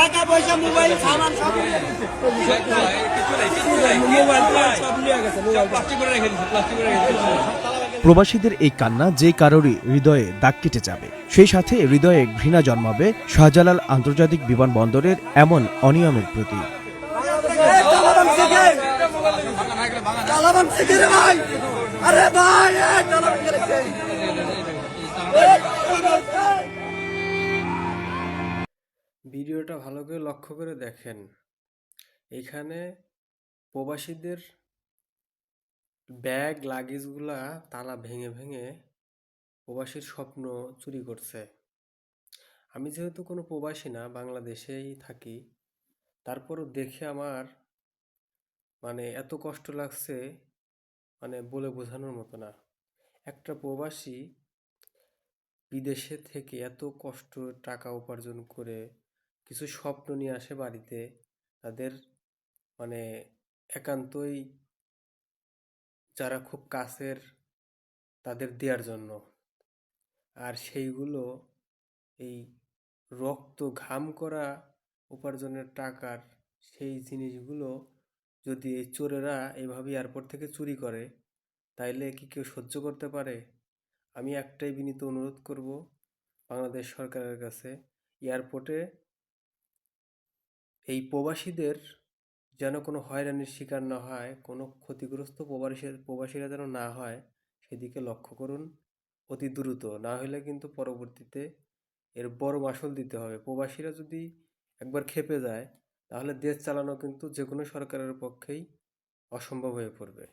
টাকা পয়সা মোবাইল সামান সব নিয়ে গেছে। মোবাইল সব নিয়ে গেছে, মোবাইল প্লাস্টিক করে রেখে দিয়েছে, প্লাস্টিক করে রেখে দিয়েছে। প্রবাসীদের এই কান্না যে কারোরই হৃদয়ে দাগ কেটে যাবে, সেই সাথে হৃদয়ে ঘৃণা জন্মাবে শাহজালাল আন্তর্জাতিক বিমানবন্দরের এমন অনিয়মের প্রতি। ভিডিওটা ভালো করে লক্ষ্য করে দেখেন। এখানে প্রবাসীদের ব্যাগ লাগেজগুলা তালা ভেঙে ভেঙে প্রবাসীর স্বপ্ন চুরি করছে। আমি যেহেতু কোনো প্রবাসী না, বাংলাদেশেই থাকি, তারপরও দেখে আমার এত কষ্ট লাগছে, বলে বোঝানোর মতো না। একটা প্রবাসী বিদেশে থেকে এত কষ্ট টাকা উপার্জন করে কিছু স্বপ্ন নিয়ে আসে বাড়িতে, তাদের মানে একান্তই যারা খুব কাছের তাদের দেওয়ার জন্য। আর সেইগুলো এই রক্ত ঘাম করা উপার্জনের টাকার সেই জিনিসগুলো যদি এই চোরেরা এইভাবে এয়ারপোর্ট থেকে চুরি করে, তাইলে কি কেউ সহ্য করতে পারে? আমি একটাই বিনীত অনুরোধ করব বাংলাদেশ সরকারের কাছে, এয়ারপোর্টে এই প্রবাসীদের যেন কোনো হয়রানির শিকার না হয়, কোনো ক্ষতিগ্রস্ত প্রবাসীরা যেন না হয়, সেদিকে লক্ষ্য করুন অতি দ্রুত। না হলে কিন্তু পরবর্তীতে এর বড় মাসুল দিতে হবে। প্রবাসীরা যদি একবার ক্ষেপে যায়, তাহলে দেশ চালানো কিন্তু যে কোনো সরকারের পক্ষেই অসম্ভব হয়ে পড়বে।